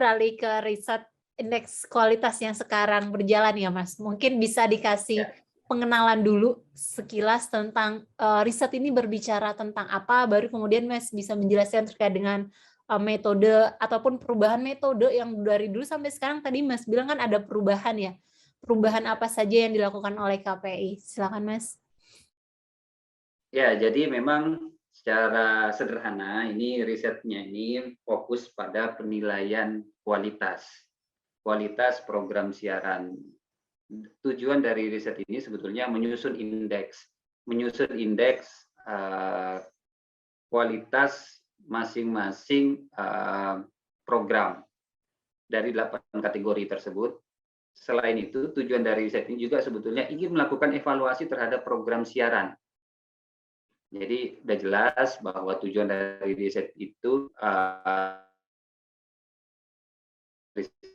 beralih ke riset indeks kualitas yang sekarang berjalan ya, Mas. Mungkin bisa dikasih Ya, pengenalan dulu sekilas tentang, riset ini berbicara tentang apa, baru kemudian Mas bisa menjelaskan terkait dengan, metode ataupun perubahan metode yang dari dulu sampai sekarang tadi Mas bilang kan ada perubahan ya. Perubahan ya. apa saja yang dilakukan oleh KPI? Silakan Mas. Ya, jadi memang secara sederhana ini risetnya ini fokus pada penilaian kualitas program siaran. Tujuan dari riset ini sebetulnya menyusun indeks kualitas masing-masing program dari 8 kategori tersebut. Selain itu, tujuan dari riset ini juga sebetulnya ingin melakukan evaluasi terhadap program siaran. Jadi sudah jelas bahwa tujuan dari riset itu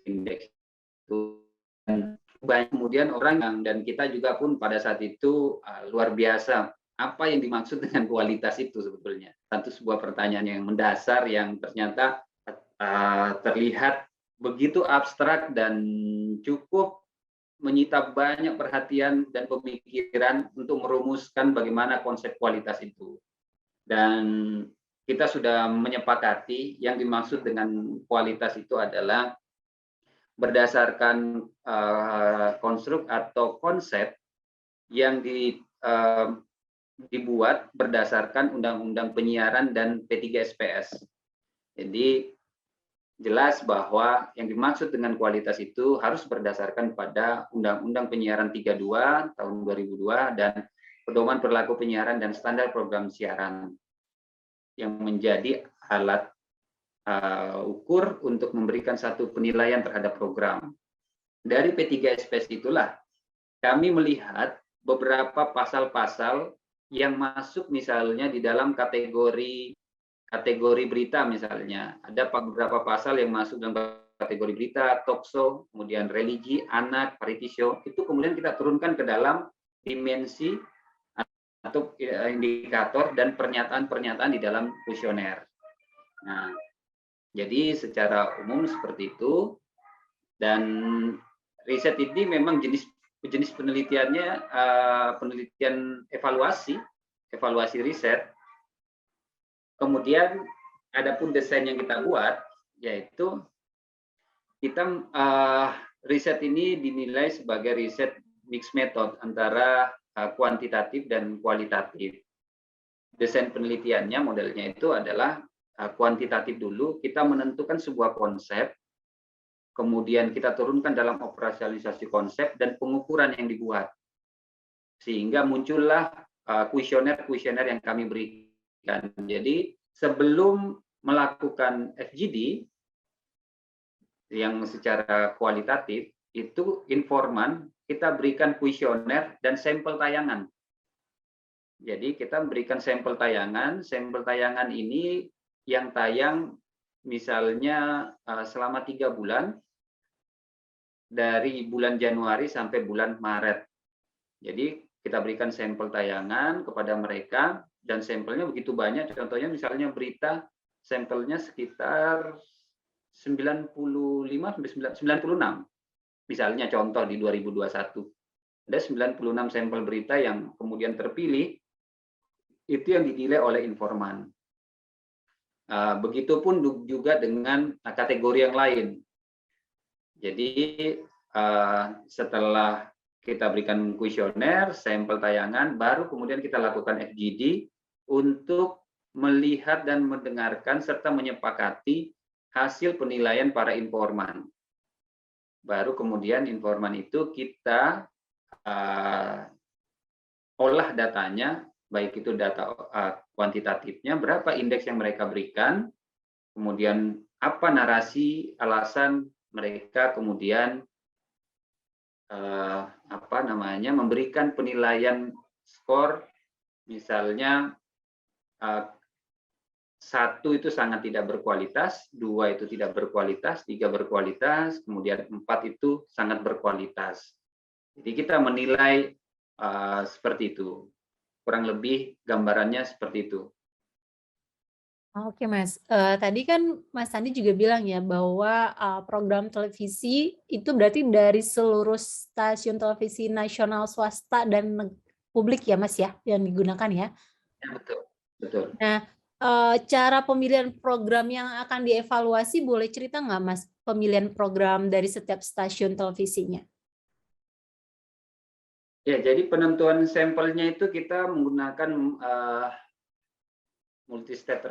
indeks itu banyak kemudian orang dan kita juga pun pada saat itu luar biasa apa yang dimaksud dengan kualitas itu sebetulnya. Tentu sebuah pertanyaan yang mendasar yang ternyata terlihat begitu abstrak dan cukup menyita banyak perhatian dan pemikiran untuk merumuskan bagaimana konsep kualitas itu. Dan kita sudah menyepakati yang dimaksud dengan kualitas itu adalah berdasarkan konstruk atau konsep yang dibuat berdasarkan Undang-Undang Penyiaran dan P3SPS. Jadi jelas bahwa yang dimaksud dengan kualitas itu harus berdasarkan pada Undang-Undang Penyiaran 32 tahun 2002 dan Pedoman Perilaku Penyiaran dan Standar Program Siaran yang menjadi alat ukur untuk memberikan satu penilaian terhadap program. Dari P3SPS itulah kami melihat beberapa pasal-pasal yang masuk misalnya di dalam kategori berita misalnya. Ada beberapa pasal yang masuk dalam kategori berita, talkshow, kemudian religi, anak, variety show, itu kemudian kita turunkan ke dalam dimensi atau indikator dan pernyataan-pernyataan di dalam kuesioner. Nah, jadi secara umum seperti itu, dan riset ini memang jenis penelitiannya penelitian evaluasi riset. Kemudian adapun desain yang kita buat, yaitu kita riset ini dinilai sebagai riset mixed method antara kuantitatif dan kualitatif. Desain penelitiannya, modelnya itu adalah kuantitatif dulu, kita menentukan sebuah konsep, kemudian kita turunkan dalam operasionalisasi konsep dan pengukuran yang dibuat. Sehingga muncullah kuesioner yang kami berikan. Jadi sebelum melakukan FGD yang secara kualitatif, itu informan kita berikan kuesioner dan sampel tayangan. Jadi kita memberikan sampel tayangan ini yang tayang misalnya selama 3 bulan, dari bulan Januari sampai bulan Maret. Jadi kita berikan sampel tayangan kepada mereka, dan sampelnya begitu banyak, contohnya misalnya berita, sampelnya sekitar 95-96, misalnya contoh di 2021. Ada 96 sampel berita yang kemudian terpilih, itu yang dinilai oleh informan. Begitupun juga dengan kategori yang lain. Jadi setelah kita berikan kuesioner, sampel tayangan, baru kemudian kita lakukan FGD untuk melihat dan mendengarkan serta menyepakati hasil penilaian para informan. Baru kemudian informan itu kita olah datanya, baik itu data kuantitatifnya, berapa indeks yang mereka berikan, kemudian apa narasi, alasan mereka kemudian memberikan penilaian skor, misalnya 1 itu sangat tidak berkualitas, 2 itu tidak berkualitas, 3 berkualitas, kemudian 4 itu sangat berkualitas. Jadi kita menilai seperti itu. Kurang lebih gambarannya seperti itu. Oke Mas, tadi kan Mas Sandi juga bilang ya bahwa, program televisi itu berarti dari seluruh stasiun televisi nasional, swasta, dan publik ya Mas ya, yang digunakan ya? Ya, betul, betul. Nah, cara pemilihan program yang akan dievaluasi boleh cerita nggak Mas, pemilihan program dari setiap stasiun televisinya? Ya, jadi penentuan sampelnya itu kita menggunakan multi-step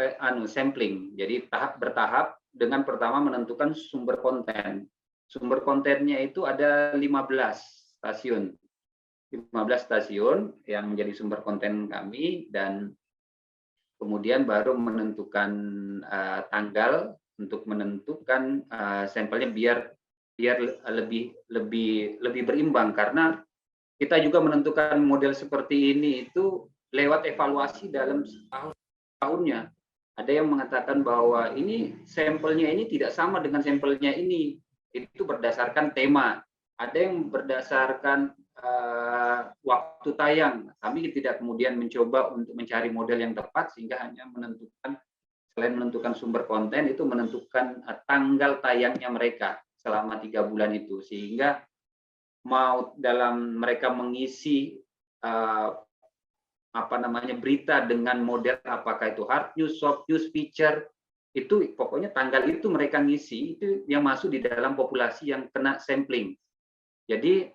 sampling. Jadi bertahap dengan pertama menentukan sumber konten. Sumber kontennya itu ada 15 stasiun. 15 stasiun yang menjadi sumber konten kami, dan kemudian baru menentukan tanggal untuk menentukan sampelnya biar lebih berimbang, karena kita juga menentukan model seperti ini itu lewat evaluasi dalam tahunnya. Ada yang mengatakan bahwa ini sampelnya ini tidak sama dengan sampelnya ini. Itu berdasarkan tema. Ada yang berdasarkan waktu tayang. Kami tidak kemudian mencoba untuk mencari model yang tepat, sehingga hanya menentukan, selain menentukan sumber konten, itu menentukan tanggal tayangnya mereka selama 3 bulan itu. Sehingga mau dalam mereka mengisi berita dengan model apakah itu hard news, soft news, feature, itu pokoknya tanggal itu mereka ngisi, itu yang masuk di dalam populasi yang kena sampling. Jadi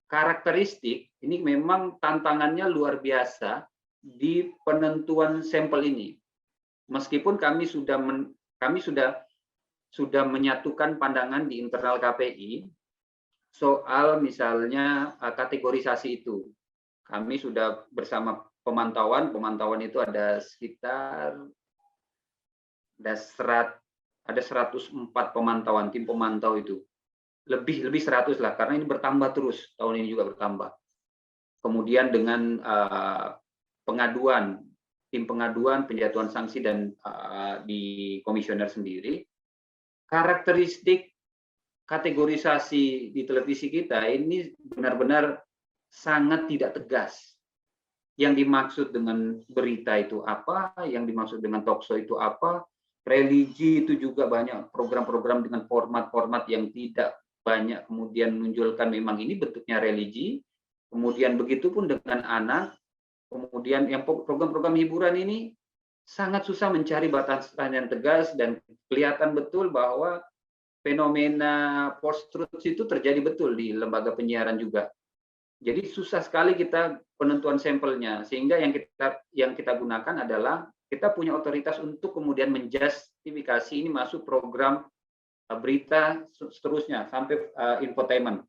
karakteristik ini memang tantangannya luar biasa di penentuan sampel ini. Meskipun kami sudah menyatukan pandangan di internal KPI soal misalnya kategorisasi itu. Kami sudah bersama pemantauan itu ada sekitar ada 104 pemantauan, tim pemantau itu. Lebih 100 lah, karena ini bertambah terus, tahun ini juga bertambah. Kemudian dengan pengaduan, tim pengaduan, penjatuhan sanksi, dan di komisioner sendiri, karakteristik kategorisasi di televisi kita ini benar-benar sangat tidak tegas. Yang dimaksud dengan berita itu apa, yang dimaksud dengan talkshow itu apa, religi itu juga banyak program-program dengan format-format yang tidak banyak kemudian menunjukkan memang ini bentuknya religi. Kemudian begitu pun dengan anak, kemudian yang program-program hiburan ini sangat susah mencari batasan yang tegas, dan kelihatan betul bahwa fenomena post-truth itu terjadi betul di lembaga penyiaran juga. Jadi susah sekali kita penentuan sampelnya, sehingga yang kita gunakan adalah kita punya otoritas untuk kemudian menjustifikasi ini masuk program berita seterusnya sampai infotainment.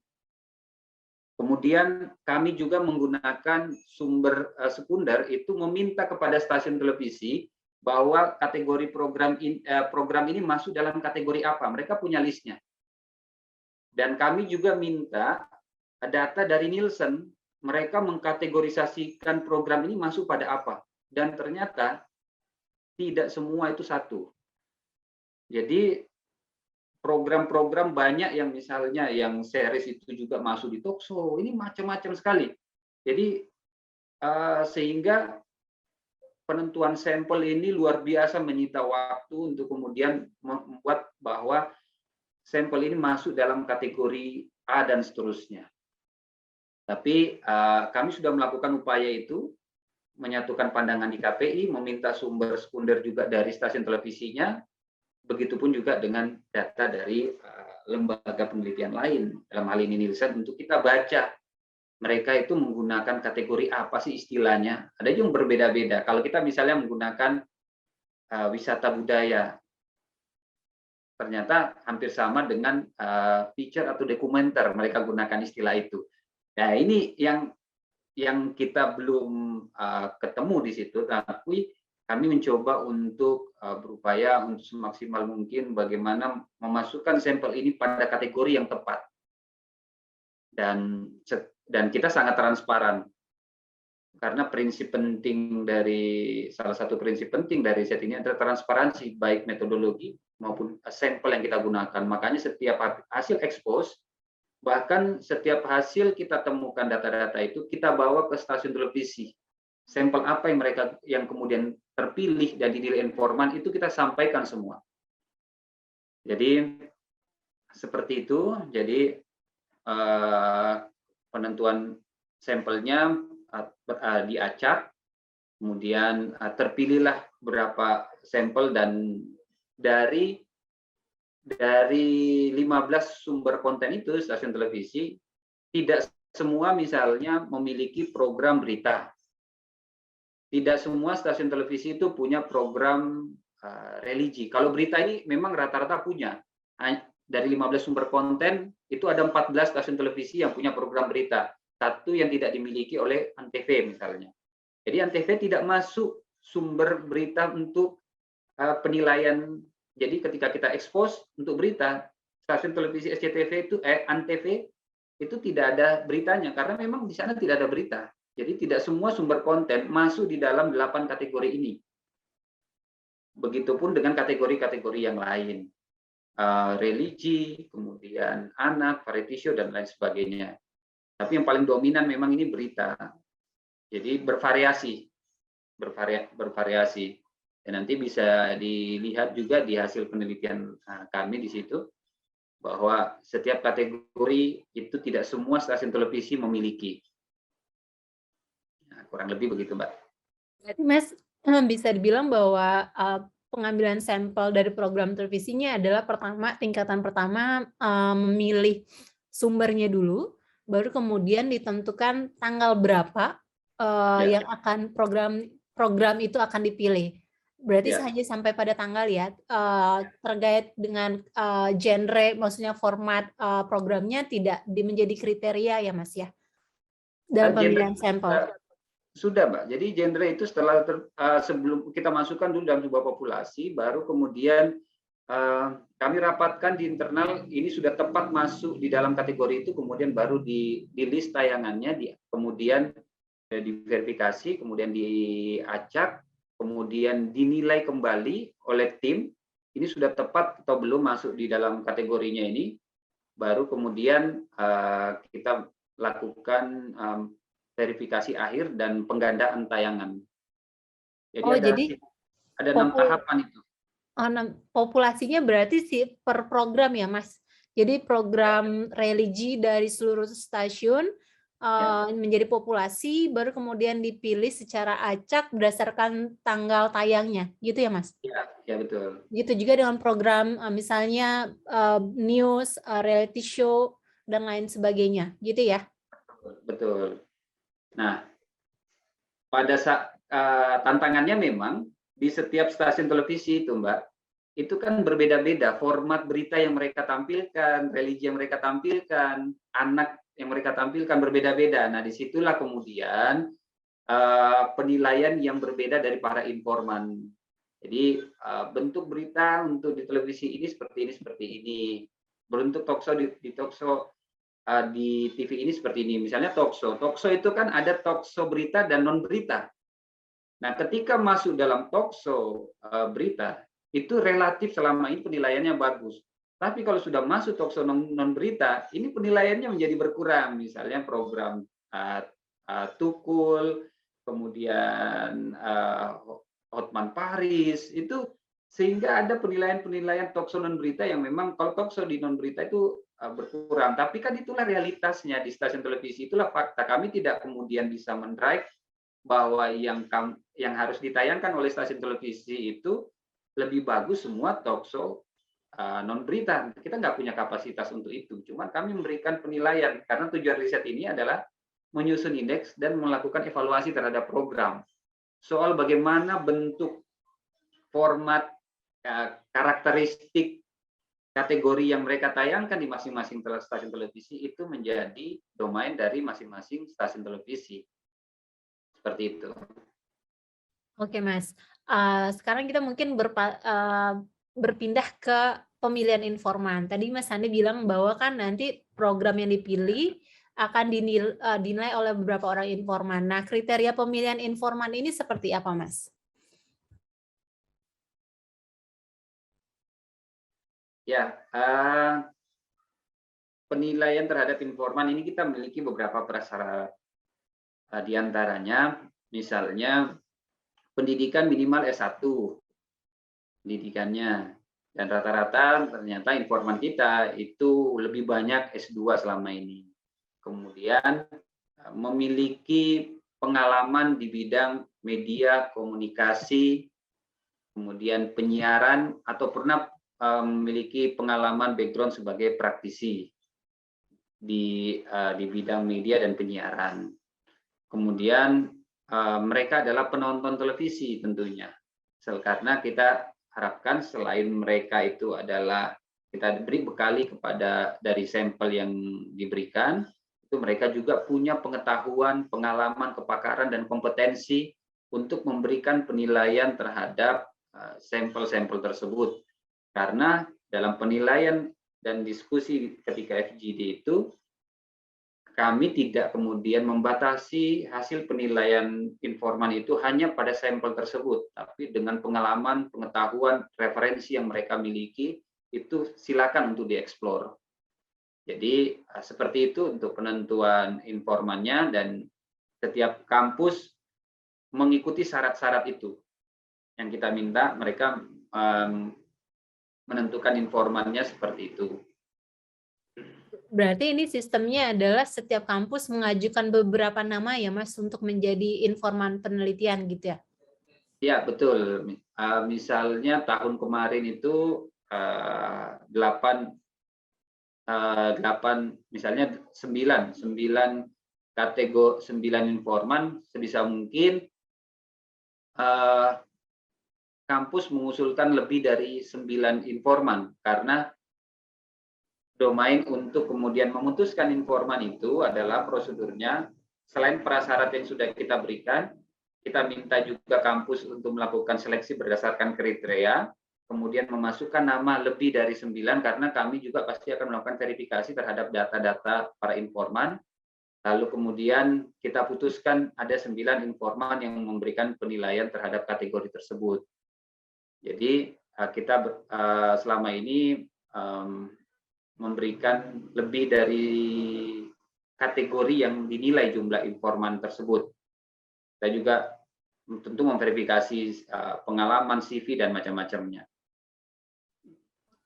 Kemudian kami juga menggunakan sumber sekunder, itu meminta kepada stasiun televisi bahwa kategori program ini masuk dalam kategori apa. Mereka punya listnya. Dan kami juga minta data dari Nielsen, mereka mengkategorisasikan program ini masuk pada apa. Dan ternyata tidak semua itu satu. Jadi program-program banyak yang misalnya yang series itu juga masuk di talkshow, ini macam-macam sekali. Jadi sehingga penentuan sampel ini luar biasa menyita waktu untuk kemudian membuat bahwa sampel ini masuk dalam kategori A dan seterusnya. Tapi kami sudah melakukan upaya itu, menyatukan pandangan di KPI, meminta sumber sekunder juga dari stasiun televisinya, begitupun juga dengan data dari lembaga penelitian lain, dalam hal ini Nielsen, untuk kita baca mereka itu menggunakan kategori apa sih istilahnya. Ada yang berbeda-beda. Kalau kita misalnya menggunakan wisata budaya, ternyata hampir sama dengan feature atau dokumenter, mereka gunakan istilah itu. Nah, ini yang kita belum ketemu di situ, tapi kami mencoba untuk berupaya untuk semaksimal mungkin bagaimana memasukkan sampel ini pada kategori yang tepat. Dan kita sangat transparan, karena salah satu prinsip penting dari riset ini adalah transparansi, baik metodologi maupun sampel yang kita gunakan. Makanya setiap hasil expose, bahkan setiap hasil kita temukan data-data itu, kita bawa ke stasiun televisi. Sampel apa yang kemudian terpilih dan dinilai informan itu kita sampaikan semua. Jadi seperti itu. Jadi penentuan sampelnya diacak, kemudian terpilihlah berapa sampel, dan dari 15 sumber konten itu stasiun televisi tidak semua misalnya memiliki program berita. Tidak semua stasiun televisi itu punya program religi. Kalau berita ini memang rata-rata punya. Dari 15 sumber konten itu ada 14 stasiun televisi yang punya program berita. Satu yang tidak dimiliki oleh Antv misalnya. Jadi Antv tidak masuk sumber berita untuk penilaian. Jadi ketika kita expose untuk berita, stasiun televisi SCTV itu Antv itu tidak ada beritanya karena memang di sana tidak ada berita. Jadi tidak semua sumber konten masuk di dalam 8 kategori ini. Begitupun dengan kategori-kategori yang lain. Religi, kemudian anak, variety show, dan lain sebagainya. Tapi yang paling dominan memang ini berita. Jadi bervariasi. Dan nanti bisa dilihat juga di hasil penelitian kami di situ, bahwa setiap kategori itu tidak semua stasiun televisi memiliki. Kurang lebih begitu, Mbak. Berarti Mas bisa dibilang bahwa pengambilan sampel dari program televisinya adalah tingkatan pertama memilih sumbernya dulu, baru kemudian ditentukan tanggal berapa yang akan program itu akan dipilih. Berarti hanya sampai pada tanggal ya, terkait dengan genre, maksudnya format programnya tidak menjadi kriteria ya Mas ya, dalam pemilihan sampel. Sudah, Mbak. Jadi genre itu setelah sebelum kita masukkan dulu dalam sebuah populasi, baru kemudian kami rapatkan di internal ini sudah tepat masuk di dalam kategori itu, kemudian baru di list tayangannya, kemudian diverifikasi, kemudian diacak, kemudian dinilai kembali oleh tim, ini sudah tepat atau belum masuk di dalam kategorinya ini, baru kemudian kita lakukan verifikasi akhir dan penggandaan tayangan. Jadi ada 6 tahapan itu. Populasinya berarti per program ya, Mas. Jadi program religi dari seluruh stasiun menjadi populasi, baru kemudian dipilih secara acak berdasarkan tanggal tayangnya, gitu ya, Mas? Ya betul. Gitu juga dengan program misalnya news, reality show, dan lain sebagainya, gitu ya? Betul. Nah, pada saat tantangannya memang di setiap stasiun televisi itu, Mbak, itu kan berbeda-beda format berita yang mereka tampilkan, religi yang mereka tampilkan, anak yang mereka tampilkan berbeda-beda. Nah, disitulah kemudian penilaian yang berbeda dari para informan. Jadi bentuk berita untuk di televisi ini seperti ini. Bentuk talkshow di talkshow di TV ini seperti ini. Misalnya talkshow itu kan ada talkshow berita dan non berita. Nah, ketika masuk dalam talkshow berita itu relatif selama ini penilaiannya bagus. Tapi kalau sudah masuk talkshow non berita, ini penilaiannya menjadi berkurang. Misalnya program Tukul, kemudian Hotman Paris, itu sehingga ada penilaian talkshow non berita yang memang kalau talkshow di non berita itu berkurang. Tapi kan itulah realitasnya di stasiun televisi, itulah fakta. Kami tidak kemudian bisa mendrive bahwa yang harus ditayangkan oleh stasiun televisi itu lebih bagus semua talkshow non berita. Kita nggak punya kapasitas untuk itu. Cuma kami memberikan penilaian karena tujuan riset ini adalah menyusun indeks dan melakukan evaluasi terhadap program. Soal bagaimana bentuk, format, karakteristik kategori yang mereka tayangkan di masing-masing stasiun televisi itu menjadi domain dari masing-masing stasiun televisi. Seperti itu. Oke, Mas. Sekarang kita mungkin berpindah ke pemilihan informan. Tadi Mas Handi bilang bahwa kan nanti program yang dipilih akan dinilai oleh beberapa orang informan. Nah, kriteria pemilihan informan ini seperti apa, Mas? Ya, penilaian terhadap informan ini kita memiliki beberapa prasyarat. Di antaranya, misalnya pendidikan minimal S1 pendidikannya. Dan rata-rata ternyata informan kita itu lebih banyak S2 selama ini. Kemudian memiliki pengalaman di bidang media, komunikasi, kemudian penyiaran, atau pernah memiliki pengalaman background sebagai praktisi di bidang media dan penyiaran. Kemudian mereka adalah penonton televisi tentunya. Karena kita harapkan selain mereka itu adalah kita beri bekali kepada dari sampel yang diberikan, itu mereka juga punya pengetahuan, pengalaman, kepakaran, dan kompetensi untuk memberikan penilaian terhadap sampel-sampel tersebut. Karena dalam penilaian dan diskusi ketika FGD itu, kami tidak kemudian membatasi hasil penilaian informan itu hanya pada sampel tersebut, tapi dengan pengalaman, pengetahuan, referensi yang mereka miliki, itu silakan untuk dieksplor. Jadi seperti itu untuk penentuan informannya, dan setiap kampus mengikuti syarat-syarat itu. Yang kita minta mereka menentukan informannya seperti itu. Berarti ini sistemnya adalah setiap kampus mengajukan beberapa nama ya Mas untuk menjadi informan penelitian gitu ya? Ya betul. Misalnya tahun kemarin itu 8 misalnya 9 kategori 9 informan, sebisa mungkin kampus mengusulkan lebih dari 9 informan, karena domain untuk kemudian memutuskan informan itu adalah prosedurnya, selain prasyarat yang sudah kita berikan, kita minta juga kampus untuk melakukan seleksi berdasarkan kriteria, kemudian memasukkan nama lebih dari 9, karena kami juga pasti akan melakukan verifikasi terhadap data-data para informan. Lalu kemudian kita putuskan ada 9 informan yang memberikan penilaian terhadap kategori tersebut. Jadi kita selama ini memberikan lebih dari kategori yang dinilai jumlah informan tersebut. Kita juga tentu memverifikasi pengalaman, CV, dan macam-macamnya.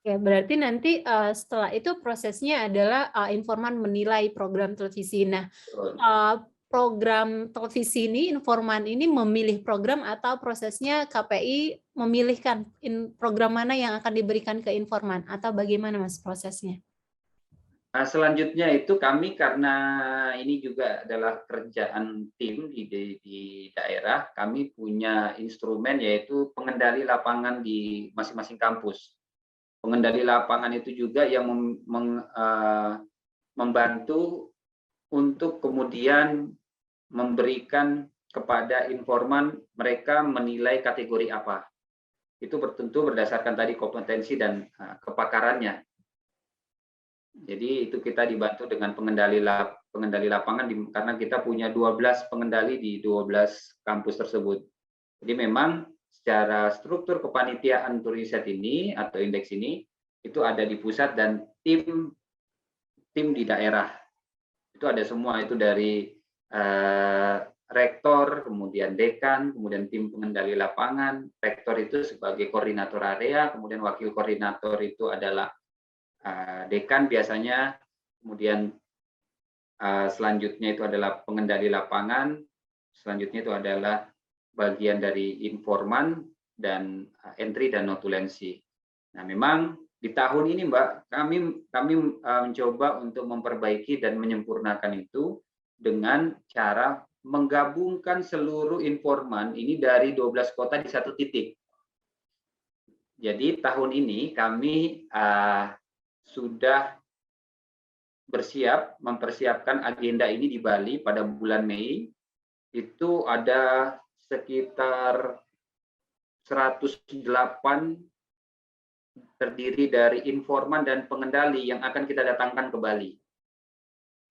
Oke, berarti nanti setelah itu prosesnya adalah informan menilai program televisi. Nah, program televisi ini, informan ini memilih program atau prosesnya KPI memilihkan program mana yang akan diberikan ke informan, atau bagaimana Mas prosesnya? Nah, selanjutnya itu kami, karena ini juga adalah kerjaan tim di daerah, kami punya instrumen yaitu pengendali lapangan di masing-masing kampus. Pengendali lapangan itu juga yang membantu untuk kemudian memberikan kepada informan mereka menilai kategori apa. Itu tentu berdasarkan tadi kompetensi dan kepakarannya. Jadi itu kita dibantu dengan pengendali lapangan, karena kita punya 12 pengendali di 12 kampus tersebut. Jadi memang secara struktur kepanitiaan riset ini atau indeks ini itu ada di pusat, dan tim di daerah itu ada semua, itu dari rektor, kemudian dekan, kemudian tim pengendali lapangan. Rektor itu sebagai koordinator area, kemudian wakil koordinator itu adalah dekan biasanya, kemudian selanjutnya itu adalah pengendali lapangan, selanjutnya itu adalah bagian dari informan dan entry dan notulensi. Nah, memang di tahun ini Mbak, kami mencoba untuk memperbaiki dan menyempurnakan itu dengan cara menggabungkan seluruh informan ini dari 12 kota di satu titik. Jadi tahun ini kami sudah mempersiapkan agenda ini di Bali pada bulan Mei. Itu ada sekitar 108 terdiri dari informan dan pengendali yang akan kita datangkan ke Bali.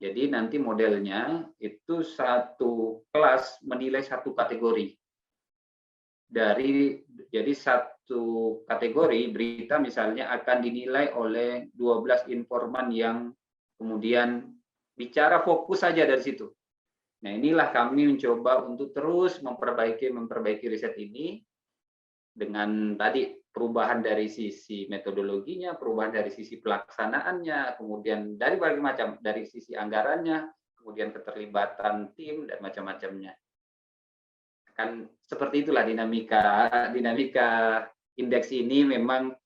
Jadi nanti modelnya itu satu kelas menilai satu kategori. Jadi satu kategori berita misalnya akan dinilai oleh 12 informan yang kemudian bicara fokus saja dari situ. Nah, inilah kami mencoba untuk terus memperbaiki riset ini dengan tadi perubahan dari sisi metodologinya, perubahan dari sisi pelaksanaannya, kemudian dari berbagai macam, dari sisi anggarannya, kemudian keterlibatan tim dan macam-macamnya. Kan seperti itulah dinamika indeks ini memang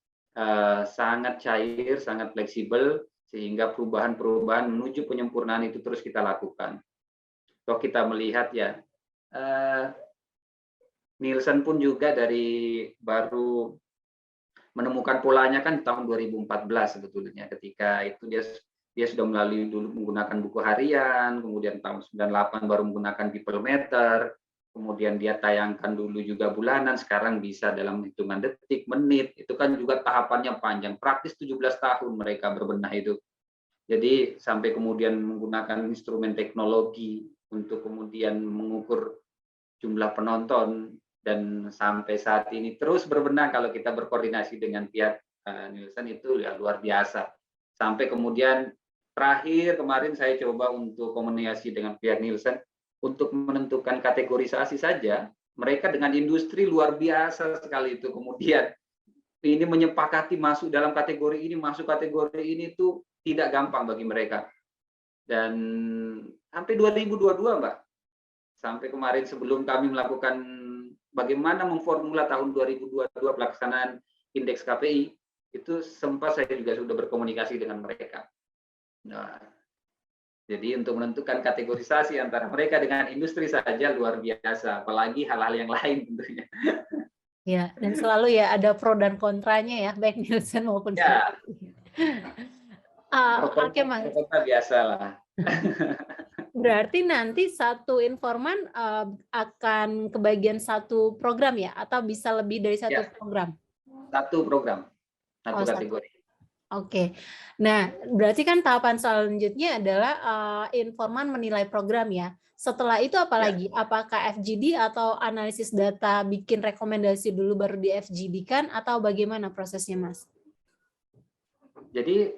sangat cair, sangat fleksibel, sehingga perubahan-perubahan menuju penyempurnaan itu terus kita lakukan. Kalau kita melihat ya, Nielsen pun juga dari baru menemukan polanya kan tahun 2014 sebetulnya, ketika itu dia sudah melalui dulu menggunakan buku harian, kemudian tahun 98 baru menggunakan people meter, kemudian dia tayangkan dulu juga bulanan, sekarang bisa dalam hitungan detik, menit, itu kan juga tahapannya panjang, praktis 17 tahun mereka berbenah itu. Jadi sampai kemudian menggunakan instrumen teknologi untuk kemudian mengukur jumlah penonton, dan sampai saat ini terus berbenah kalau kita berkoordinasi dengan pihak Nielsen itu ya luar biasa. Sampai kemudian terakhir kemarin saya coba untuk komunikasi dengan pihak Nielsen untuk menentukan kategorisasi saja, mereka dengan industri luar biasa sekali itu. Kemudian ini menyepakati masuk dalam kategori ini, masuk kategori ini tuh tidak gampang bagi mereka. Dan sampai 2022, Mbak, sampai kemarin sebelum kami melakukan bagaimana memformula tahun 2022 pelaksanaan indeks KPI, itu sempat saya juga sudah berkomunikasi dengan mereka. Nah, jadi untuk menentukan kategorisasi antara mereka dengan industri saja luar biasa, apalagi hal-hal yang lain tentunya. Ya, dan selalu ya ada pro dan kontranya ya, baik Nielsen maupun Ya. Oke, Mas. Biasa lah. Berarti nanti satu informan akan kebagian satu program ya, atau bisa lebih dari satu program? Satu program, satu kategori. Oke. Nah, berarti kan tahapan selanjutnya adalah informan menilai program ya. Setelah itu apa lagi? Apakah FGD atau analisis data bikin rekomendasi dulu baru di FGD-kan atau bagaimana prosesnya, Mas? Jadi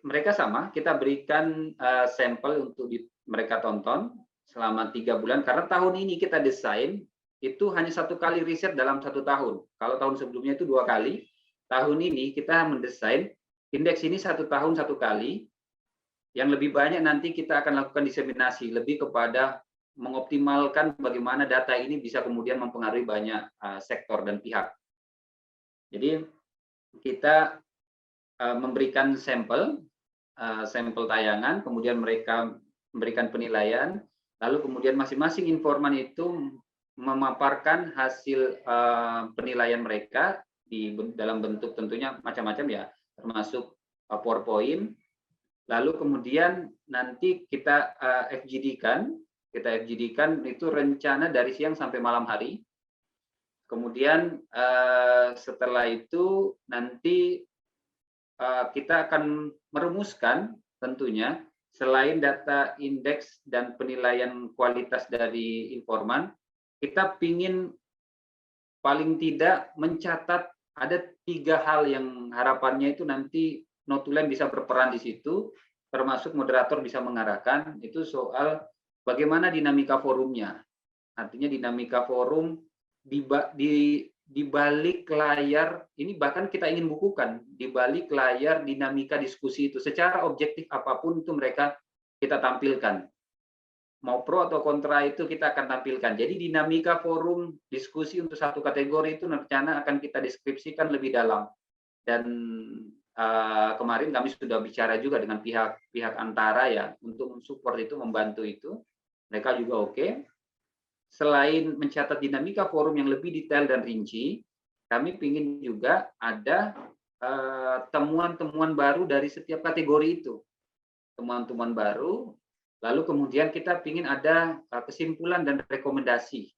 mereka sama, kita berikan sampel untuk mereka tonton selama 3 bulan, karena tahun ini kita desain itu hanya 1 kali riset dalam 1 tahun. Kalau tahun sebelumnya itu 2 kali, tahun ini kita mendesain indeks ini 1 tahun 1 kali, yang lebih banyak nanti kita akan lakukan diseminasi, lebih kepada mengoptimalkan bagaimana data ini bisa kemudian mempengaruhi banyak sektor dan pihak. Jadi kita memberikan sampel tayangan, kemudian mereka memberikan penilaian, lalu kemudian masing-masing informan itu memaparkan hasil penilaian mereka dalam bentuk tentunya macam-macam ya, termasuk PowerPoint. Lalu kemudian nanti kita FGD-kan itu rencana dari siang sampai malam hari. Kemudian setelah itu nanti kita akan merumuskan tentunya selain data indeks dan penilaian kualitas dari informan, kita ingin paling tidak mencatat ada 3 hal yang harapannya itu nanti notulen bisa berperan di situ, termasuk moderator bisa mengarahkan, itu soal bagaimana dinamika forumnya. Artinya dinamika forum di balik layar, ini bahkan kita ingin bukukan, di balik layar dinamika diskusi itu, secara objektif apapun itu kita tampilkan. Mau pro atau kontra itu kita akan tampilkan. Jadi dinamika forum diskusi untuk satu kategori itu rencana akan kita deskripsikan lebih dalam. Dan kemarin kami sudah bicara juga dengan pihak antara ya, untuk mensupport itu, membantu itu. Mereka juga oke. Selain mencatat dinamika forum yang lebih detail dan rinci, kami ingin juga ada temuan-temuan baru dari setiap kategori itu. Temuan-temuan baru, lalu kemudian kita ingin ada kesimpulan dan rekomendasi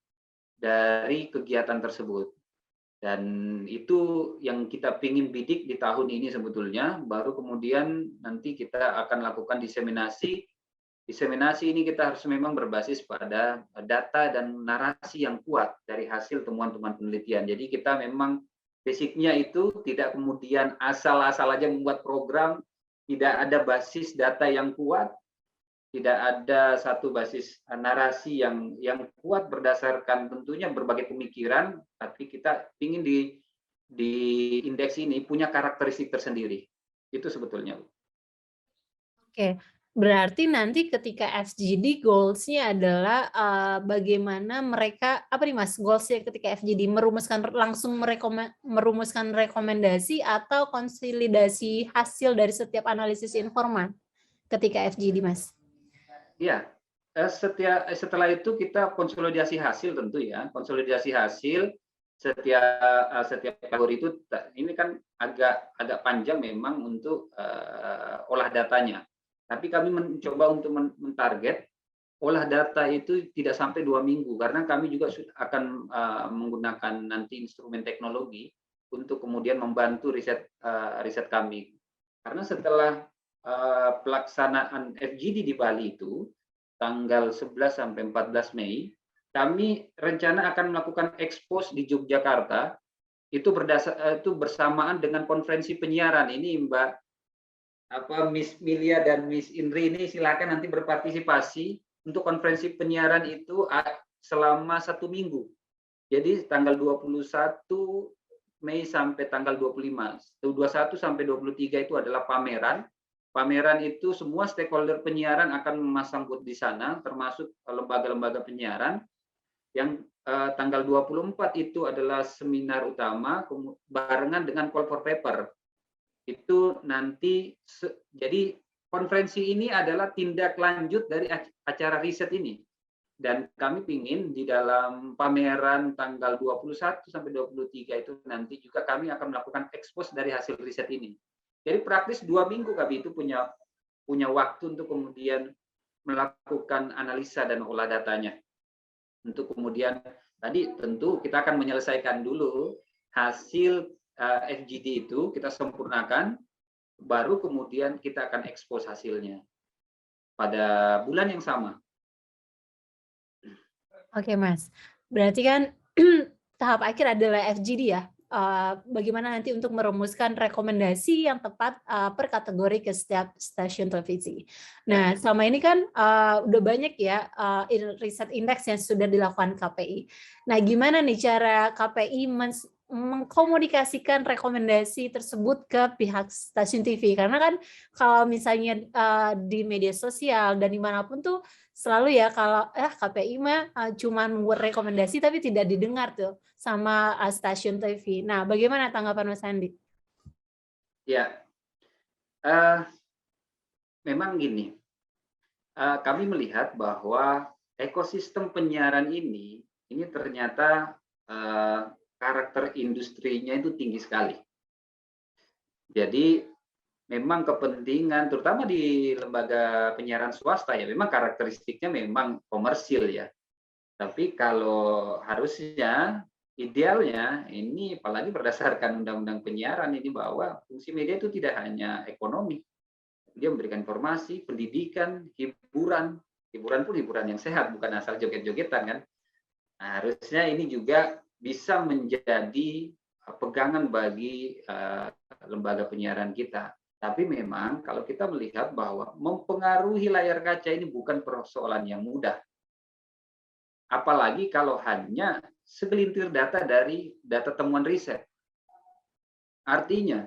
dari kegiatan tersebut. Dan itu yang kita ingin bidik di tahun ini sebetulnya, baru kemudian nanti kita akan lakukan diseminasi. Diseminasi ini kita harus memang berbasis pada data dan narasi yang kuat dari hasil temuan-temuan penelitian. Jadi kita memang basicnya itu tidak kemudian asal-asal aja membuat program, tidak ada basis data yang kuat, tidak ada satu basis narasi yang kuat berdasarkan tentunya berbagai pemikiran, tapi kita ingin di indeks ini punya karakteristik tersendiri. Itu sebetulnya. Oke, berarti nanti ketika FGD goals-nya adalah bagaimana mereka apa nih Mas goals-nya ketika FGD merumuskan rekomendasi atau konsolidasi hasil dari setiap analisis informan ketika FGD Mas? Iya, setelah itu kita konsolidasi hasil tentu ya, konsolidasi hasil setiap kategori itu ini kan agak panjang memang untuk olah datanya. Tapi kami mencoba untuk mentarget olah data itu tidak sampai 2 minggu karena kami juga akan menggunakan nanti instrumen teknologi untuk kemudian membantu riset kami. Karena setelah pelaksanaan FGD di Bali itu tanggal 11 sampai 14 Mei, kami rencana akan melakukan ekspos di Yogyakarta itu bersamaan dengan konferensi penyiaran. Ini Mbak Miss Milia dan Miss Indri ini silakan nanti berpartisipasi untuk konferensi penyiaran itu selama 1 minggu. Jadi tanggal 21 Mei sampai tanggal 25. 21 sampai 23 itu adalah pameran. Pameran itu semua stakeholder penyiaran akan memasang booth di sana, termasuk lembaga-lembaga penyiaran. Yang tanggal 24 itu adalah seminar utama, barengan dengan call for paper. Itu nanti, jadi konferensi ini adalah tindak lanjut dari acara riset ini. Dan kami ingin di dalam pameran tanggal 21 sampai 23 itu nanti juga kami akan melakukan ekspos dari hasil riset ini. Jadi praktis 2 minggu kami itu punya waktu untuk kemudian melakukan analisa dan olah datanya. Untuk kemudian tadi tentu kita akan menyelesaikan dulu hasil FGD itu, kita sempurnakan, baru kemudian kita akan ekspos hasilnya pada bulan yang sama. Oke Mas, berarti kan tahap akhir adalah FGD ya. Bagaimana nanti untuk merumuskan rekomendasi yang tepat per kategori ke setiap stasiun televisi. Nah, selama ini kan udah banyak ya riset indeks yang sudah dilakukan KPI. Nah, gimana nih cara KPI mengkomunikasikan rekomendasi tersebut ke pihak stasiun TV? Karena kan kalau misalnya di media sosial dan dimanapun tuh selalu ya kalau KPI mah cuma membuat rekomendasi tapi tidak didengar tuh sama stasiun TV. Nah, bagaimana tanggapan Mas Andi? Ya, memang gini, kami melihat bahwa ekosistem penyiaran ini ternyata karakter industrinya itu tinggi sekali. Jadi memang kepentingan, terutama di lembaga penyiaran swasta ya, memang karakteristiknya memang komersil ya. Tapi kalau harusnya, idealnya ini apalagi berdasarkan undang-undang penyiaran ini bahwa fungsi media itu tidak hanya ekonomi, dia memberikan informasi, pendidikan, hiburan pun hiburan yang sehat, bukan asal joget-jogetan kan. Nah, harusnya ini juga bisa menjadi pegangan bagi lembaga penyiaran kita. Tapi memang kalau kita melihat bahwa mempengaruhi layar kaca ini bukan persoalan yang mudah. Apalagi kalau hanya segelintir data dari data temuan riset. Artinya,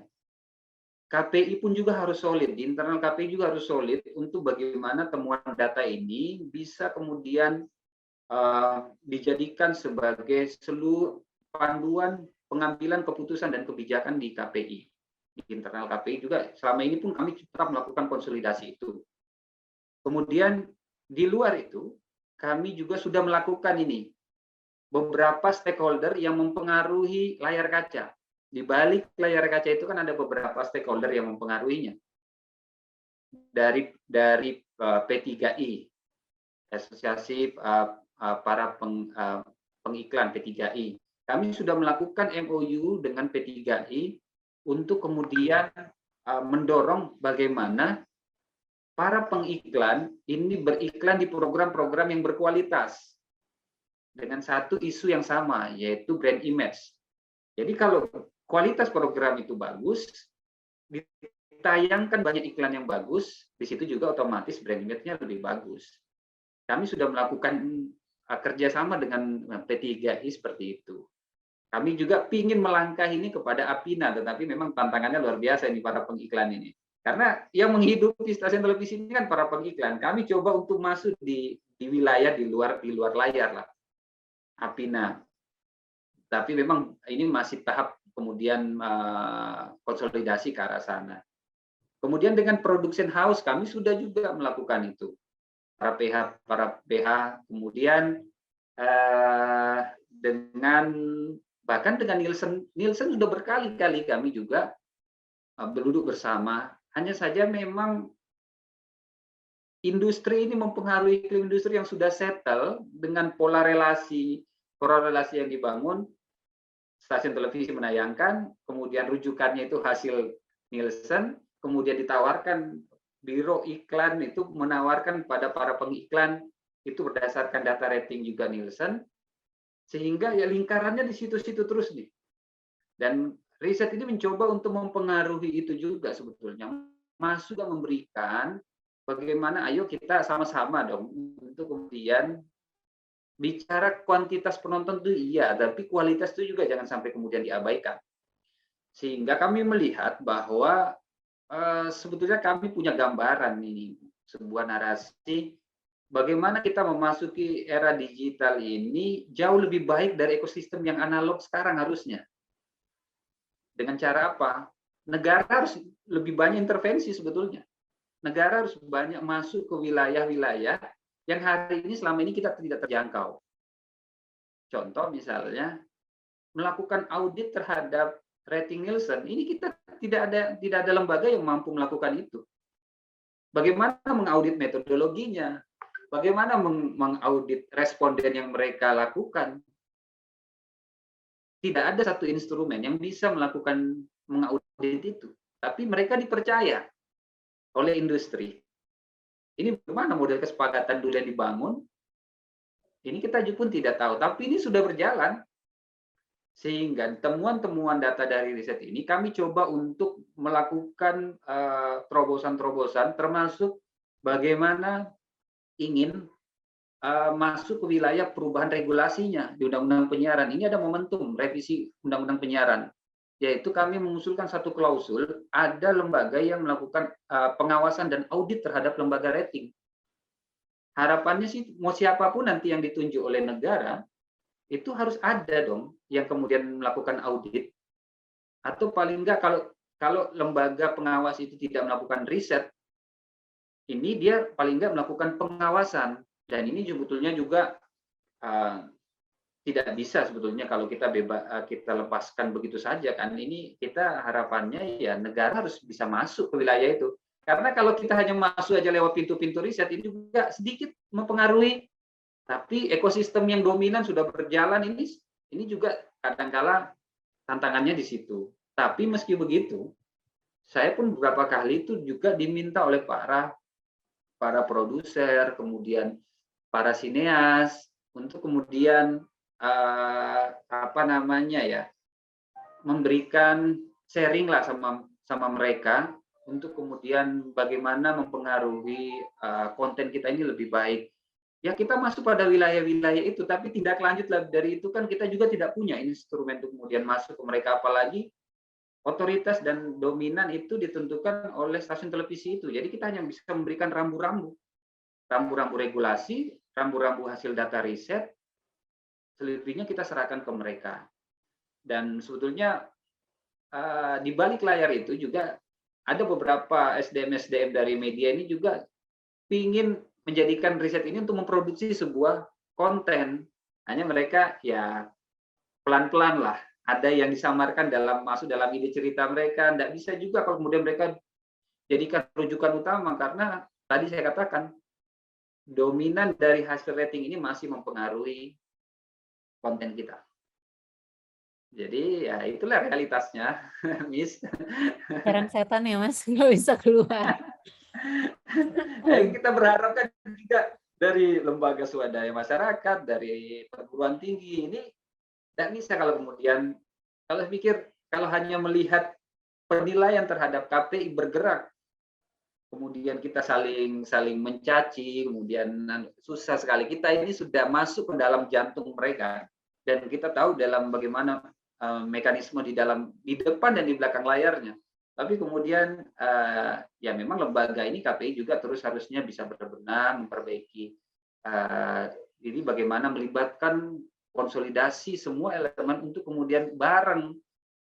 KPI pun juga harus solid, di internal KPI juga harus solid untuk bagaimana temuan data ini bisa kemudian dijadikan sebagai seluruh panduan pengambilan keputusan dan kebijakan di KPI. Di internal KPI juga selama ini pun kami tetap melakukan konsolidasi itu. Kemudian di luar itu kami juga sudah melakukan ini beberapa stakeholder yang mempengaruhi layar kaca. Di balik layar kaca itu kan ada beberapa stakeholder yang mempengaruhinya. Dari P3I, Asosiasi para pengiklan P3I. Kami sudah melakukan MOU dengan P3I untuk kemudian mendorong bagaimana para pengiklan ini beriklan di program-program yang berkualitas dengan satu isu yang sama, yaitu brand image. Jadi kalau kualitas program itu bagus, ditayangkan banyak iklan yang bagus, di situ juga otomatis brand image-nya lebih bagus. Kami sudah melakukan kerjasama dengan P3i seperti itu. Kami juga ingin melangkah ini kepada Apina, tetapi memang tantangannya luar biasa ini para pengiklan ini. Karena yang menghidupi stasiun televisi ini kan para pengiklan. Kami coba untuk masuk di wilayah di luar layar lah, Apina. Tapi memang ini masih tahap kemudian konsolidasi ke arah sana. Kemudian dengan production house kami sudah juga melakukan itu. Para PH kemudian dengan bahkan dengan Nielsen sudah berkali-kali kami juga berduduk bersama. Hanya saja memang industri ini mempengaruhi iklim industri yang sudah settle dengan pola relasi yang dibangun. Stasiun televisi menayangkan, kemudian rujukannya itu hasil Nielsen, kemudian ditawarkan biro iklan itu menawarkan pada para pengiklan itu berdasarkan data rating juga Nielsen, sehingga ya lingkarannya di situ-situ terus nih. Dan riset ini mencoba untuk mempengaruhi itu juga sebetulnya, masuk dan memberikan bagaimana ayo kita sama-sama dong untuk kemudian bicara kuantitas penonton itu iya, tapi kualitas itu juga jangan sampai kemudian diabaikan. Sehingga kami melihat bahwa sebetulnya kami punya gambaran ini, sebuah narasi bagaimana kita memasuki era digital ini jauh lebih baik dari ekosistem yang analog sekarang harusnya. Dengan cara apa? Negara harus lebih banyak intervensi sebetulnya. Negara harus banyak masuk ke wilayah-wilayah yang hari ini selama ini kita tidak terjangkau. Contoh misalnya melakukan audit terhadap rating Nielsen, ini kita tidak ada lembaga yang mampu melakukan itu. Bagaimana mengaudit metodologinya? Bagaimana mengaudit responden yang mereka lakukan? Tidak ada satu instrumen yang bisa melakukan mengaudit itu, tapi mereka dipercaya oleh industri. Ini bagaimana model kesepakatan dulu yang dibangun? Ini kita pun tidak tahu, tapi ini sudah berjalan. Sehingga temuan-temuan data dari riset ini kami coba untuk melakukan terobosan-terobosan, termasuk bagaimana ingin masuk ke wilayah perubahan regulasinya di Undang-Undang Penyiaran. Ini ada momentum revisi Undang-Undang Penyiaran, yaitu kami mengusulkan satu klausul, ada lembaga yang melakukan pengawasan dan audit terhadap lembaga rating. Harapannya sih mau siapapun nanti yang ditunjuk oleh negara, itu harus ada dong yang kemudian melakukan audit. Atau paling enggak kalau lembaga pengawas itu tidak melakukan riset, ini dia paling enggak melakukan pengawasan. Dan ini sebetulnya juga tidak bisa sebetulnya kalau kita kita lepaskan begitu saja kan. Ini kita harapannya ya negara harus bisa masuk ke wilayah itu. Karena kalau kita hanya masuk aja lewat pintu-pintu riset, ini juga sedikit mempengaruhi. Tapi ekosistem yang dominan sudah berjalan, ini juga kadang-kala tantangannya di situ. Tapi meski begitu, saya pun beberapa kali itu juga diminta oleh para produser, kemudian para sineas untuk kemudian memberikan sharing lah sama mereka untuk kemudian bagaimana mempengaruhi konten kita ini lebih baik. Ya kita masuk pada wilayah-wilayah itu, tapi tindak lanjut dari itu kan kita juga tidak punya instrumen untuk kemudian masuk ke mereka, apalagi otoritas dan dominan itu ditentukan oleh stasiun televisi itu. Jadi kita hanya bisa memberikan rambu-rambu regulasi, rambu-rambu hasil data riset, selebihnya kita serahkan ke mereka. Dan sebetulnya di balik layar itu juga ada beberapa SDM dari media ini juga ingin menjadikan riset ini untuk memproduksi sebuah konten. Hanya mereka ya pelan-pelan lah. Ada yang disamarkan masuk dalam ide cerita mereka. Tidak bisa juga kalau kemudian mereka jadikan rujukan utama. Karena tadi saya katakan, dominan dari hasil rating ini masih mempengaruhi konten kita. Jadi ya itulah realitasnya, Miss. Jarang setan ya Mas, nggak bisa keluar. Kita berharapkan juga dari lembaga swadaya masyarakat, dari perguruan tinggi ini tidak bisa kalau kemudian kalau pikir kalau hanya melihat penilaian terhadap KPI bergerak, kemudian kita saling mencaci, kemudian susah sekali. Kita ini sudah masuk ke dalam jantung mereka, dan kita tahu dalam bagaimana mekanisme di depan dan di belakang layarnya. Tapi kemudian ya memang lembaga ini KPI juga terus harusnya bisa berbenah, memperbaiki ini bagaimana melibatkan konsolidasi semua elemen untuk kemudian bareng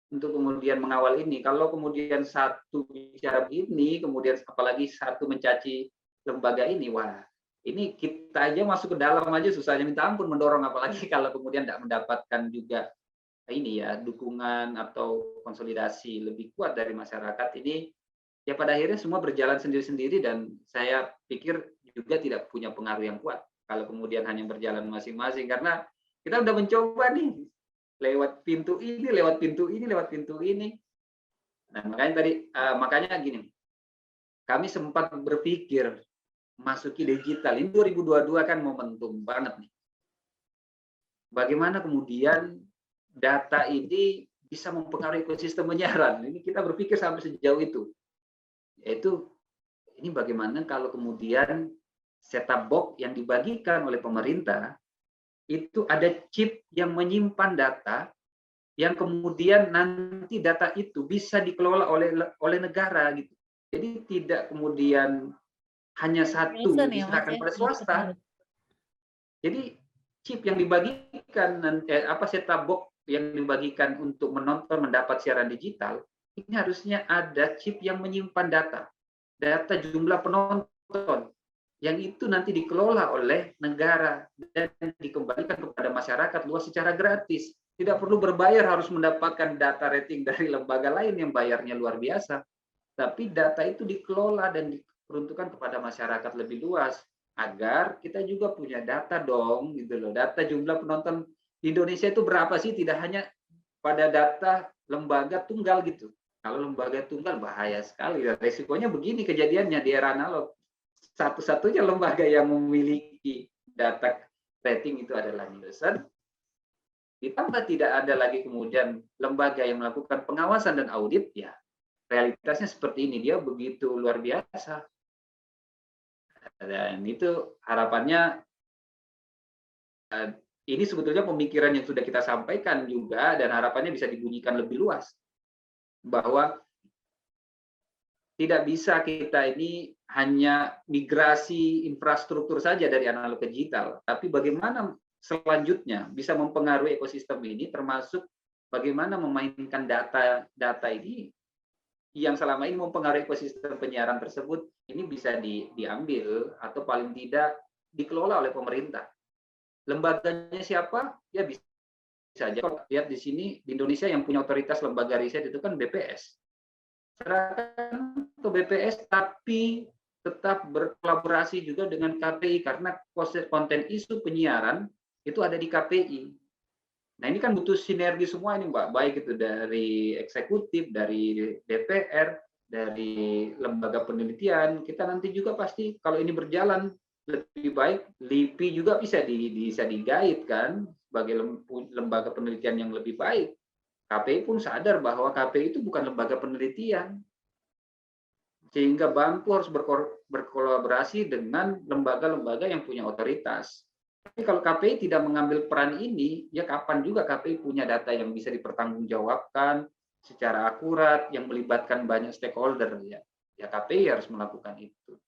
untuk kemudian mengawal ini. Kalau kemudian satu bicara begini, kemudian apalagi satu mencaci lembaga ini, wah, ini kita aja masuk ke dalam aja susahnya minta ampun mendorong, apalagi kalau kemudian tidak mendapatkan juga ini ya dukungan atau konsolidasi lebih kuat dari masyarakat ini. Ya pada akhirnya semua berjalan sendiri-sendiri, dan saya pikir juga tidak punya pengaruh yang kuat kalau kemudian hanya berjalan masing-masing, karena kita udah mencoba nih lewat pintu ini, lewat pintu ini, lewat pintu ini. Nah, makanya gini, kami sempat berpikir masuki digital. Ini 2022 kan momentum banget nih. Bagaimana kemudian data ini bisa mempengaruhi ekosistem penyiaran? Ini kita berpikir sampai sejauh itu. Yaitu ini bagaimana kalau kemudian set-top box yang dibagikan oleh pemerintah itu ada chip yang menyimpan data, yang kemudian nanti data itu bisa dikelola oleh negara gitu. Jadi tidak kemudian hanya satu diserahkan pada swasta. Jadi chip yang dibagikan, set-top box yang dibagikan untuk menonton, mendapat siaran digital, ini harusnya ada chip yang menyimpan data jumlah penonton, yang itu nanti dikelola oleh negara dan dikembalikan kepada masyarakat luas secara gratis. Tidak perlu berbayar harus mendapatkan data rating dari lembaga lain yang bayarnya luar biasa. Tapi data itu dikelola dan diperuntukkan kepada masyarakat lebih luas, agar kita juga punya data dong, gitu loh. Data jumlah penonton di Indonesia itu berapa sih? Tidak hanya pada data lembaga tunggal gitu. Kalau lembaga tunggal bahaya sekali. Resikonya begini kejadiannya di era analog. Satu-satunya lembaga yang memiliki data rating itu adalah Nielsen. Ditambah tidak ada lagi kemudian lembaga yang melakukan pengawasan dan audit, ya realitasnya seperti ini. Dia begitu luar biasa. Dan itu harapannya, ini sebetulnya pemikiran yang sudah kita sampaikan juga, dan harapannya bisa dibunyikan lebih luas. Bahwa tidak bisa kita ini hanya migrasi infrastruktur saja dari analog ke digital, tapi bagaimana selanjutnya bisa mempengaruhi ekosistem ini, termasuk bagaimana memainkan data ini yang selama ini mempengaruhi ekosistem penyiaran tersebut, ini bisa diambil atau paling tidak dikelola oleh pemerintah. Lembaganya siapa? Ya bisa saja. Kalau lihat di sini di Indonesia yang punya otoritas lembaga riset itu kan BPS. Serahkan ke BPS, tapi tetap berkolaborasi juga dengan KPI, karena konten isu penyiaran itu ada di KPI. Nah ini kan butuh sinergi semua ini Mbak, baik itu dari eksekutif, dari DPR, dari lembaga penelitian. Kita nanti juga pasti kalau ini berjalan lebih baik, LIPI juga bisa digait kan sebagai lembaga penelitian yang lebih baik. KPI pun sadar bahwa KPI itu bukan lembaga penelitian, sehingga Bangku harus berkolaborasi dengan lembaga-lembaga yang punya otoritas. Tapi kalau KPI tidak mengambil peran ini, ya kapan juga KPI punya data yang bisa dipertanggungjawabkan secara akurat, yang melibatkan banyak stakeholder, ya KPI harus melakukan itu.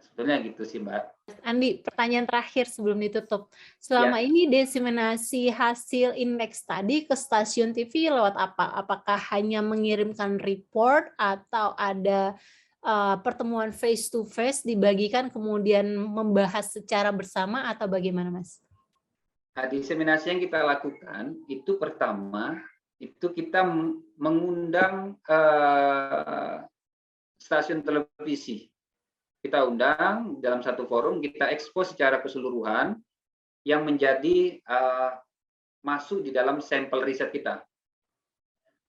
Sebetulnya gitu sih Mbak. Andi, pertanyaan terakhir sebelum ditutup. Selama ini diseminasi hasil indeks tadi ke stasiun TV lewat apa? Apakah hanya mengirimkan report atau ada pertemuan face to face dibagikan kemudian membahas secara bersama atau bagaimana Mas? Nah, diseminasi yang kita lakukan itu pertama itu kita mengundang stasiun televisi. Kita undang dalam satu forum, kita ekspos secara keseluruhan yang menjadi masuk di dalam sampel riset kita.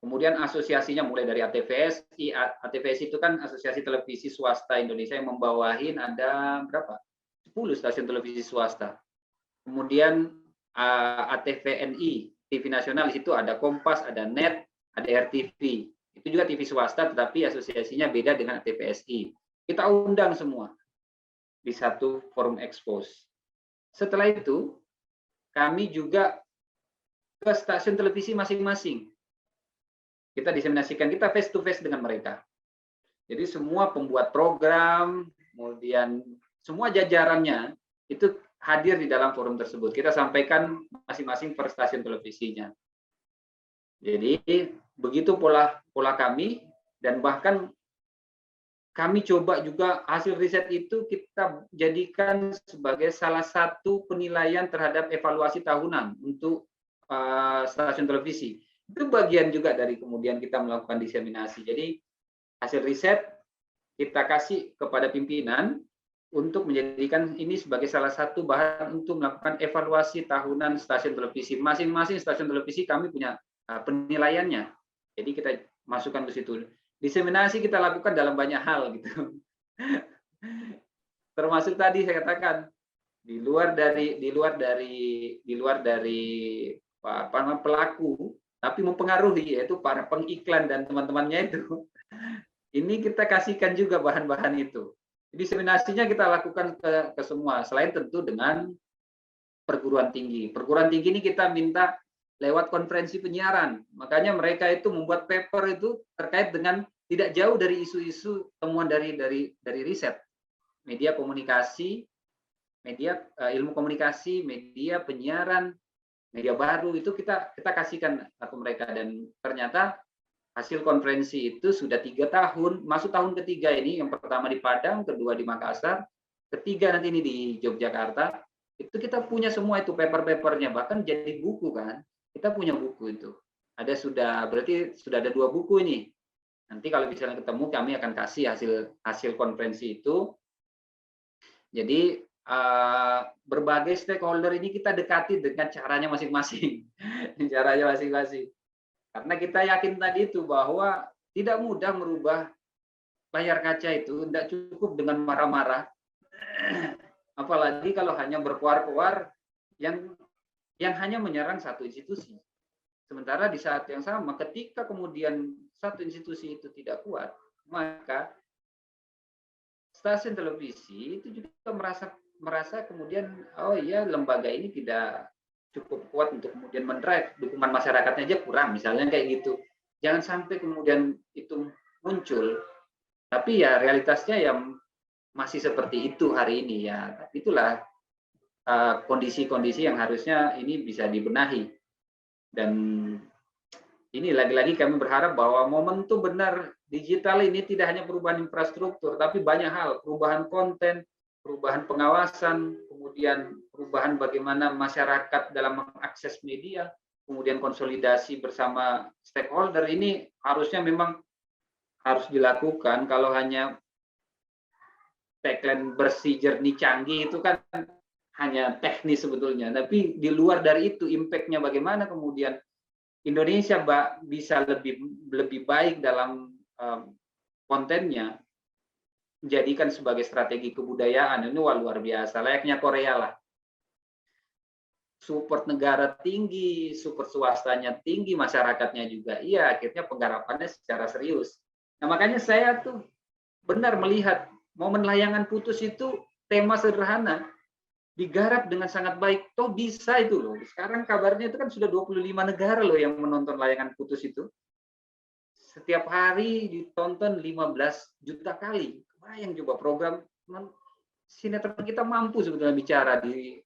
Kemudian asosiasinya mulai dari ATVSI. ATVSI itu kan Asosiasi Televisi Swasta Indonesia yang membawahin ada berapa? 10 stasiun televisi swasta. Kemudian ATVNI, TV nasional, di situ ada Kompas, ada NET, ada RTV. Itu juga TV swasta, tetapi asosiasinya beda dengan TVSI. Kita undang semua di satu forum expose. Setelah itu, kami juga ke stasiun televisi masing-masing. Kita diseminasikan, kita face to face dengan mereka. Jadi semua pembuat program, kemudian semua jajarannya itu hadir di dalam forum tersebut. Kita sampaikan masing-masing per stasiun televisinya. Jadi begitu pola kami, dan bahkan kami coba juga hasil riset itu kita jadikan sebagai salah satu penilaian terhadap evaluasi tahunan untuk stasiun televisi. Itu bagian juga dari kemudian kita melakukan diseminasi. Jadi hasil riset kita kasih kepada pimpinan untuk menjadikan ini sebagai salah satu bahan untuk melakukan evaluasi tahunan stasiun televisi. Masing-masing stasiun televisi kami punya penilaiannya. Jadi kita masukkan ke situ. Diseminasi kita lakukan dalam banyak hal gitu. Termasuk tadi saya katakan di luar dari pelaku, tapi mempengaruhi, yaitu para pengiklan dan teman-temannya itu. Ini kita kasihkan juga bahan-bahan itu. Diseminasinya kita lakukan ke semua, selain tentu dengan perguruan tinggi. Perguruan tinggi ini kita minta lewat konferensi penyiaran. Makanya mereka itu membuat paper itu terkait dengan tidak jauh dari isu-isu temuan dari riset. Media komunikasi, media ilmu komunikasi, media penyiaran, media baru itu kita kasihkan ke mereka, dan ternyata hasil konferensi itu sudah 3 tahun, masuk tahun ketiga ini, yang pertama di Padang, kedua di Makassar, ketiga nanti ini di Yogyakarta, itu kita punya semua itu paper-papernya, bahkan jadi buku kan, kita punya buku itu. Berarti sudah ada 2 buku ini. Nanti kalau misalnya ketemu kami akan kasih hasil konferensi itu. Jadi berbagai stakeholder ini kita dekati dengan caranya masing-masing. Caranya masing-masing. Karena kita yakin tadi itu bahwa tidak mudah merubah layar kaca itu, tidak cukup dengan marah-marah. Apalagi kalau hanya berkuar-kuar yang hanya menyerang satu institusi. Sementara di saat yang sama, ketika kemudian satu institusi itu tidak kuat, maka stasiun televisi itu juga merasa kemudian, oh iya, lembaga ini tidak cukup kuat untuk kemudian mendrive, dukungan masyarakatnya aja kurang, misalnya kayak gitu. Jangan sampai kemudian itu muncul. Tapi ya realitasnya yang masih seperti itu hari ini ya. Tapi itulah kondisi-kondisi yang harusnya ini bisa dibenahi. Dan ini lagi-lagi kami berharap bahwa momentum benar digital ini tidak hanya perubahan infrastruktur, tapi banyak hal, perubahan konten, perubahan pengawasan, kemudian perubahan bagaimana masyarakat dalam mengakses media, kemudian konsolidasi bersama stakeholder, ini harusnya memang harus dilakukan. Kalau hanya tagline bersih, jernih, canggih itu kan hanya teknis sebetulnya, tapi di luar dari itu impact-nya bagaimana kemudian Indonesia bisa lebih baik dalam kontennya, menjadikan sebagai strategi kebudayaan. Ini luar biasa, layaknya Korea lah. Support negara tinggi, support swastanya tinggi, masyarakatnya juga. Iya, akhirnya penggarapannya secara serius. Nah, makanya saya tuh benar melihat momen layangan putus itu tema sederhana, digarap dengan sangat baik. Toh bisa itu loh. Sekarang kabarnya itu kan sudah 25 negara loh yang menonton layangan putus itu. Setiap hari ditonton 15 juta kali. Bayang coba program sinetron kita mampu sebetulnya bicara di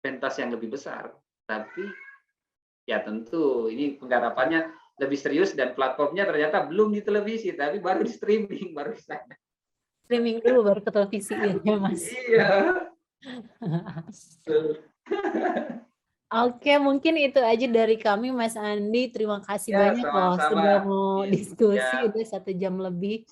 pentas yang lebih besar. Tapi ya tentu ini penggarapannya lebih serius dan platformnya ternyata belum di televisi, tapi baru di streaming, baru di sana. Streaming dulu baru ke televisi ya, Mas. Iya. Oke, mungkin itu aja dari kami, Mas Andi. Terima kasih Ya, banyak loh sama-sama. sudah mau diskusi, Ya. udah 1 jam lebih.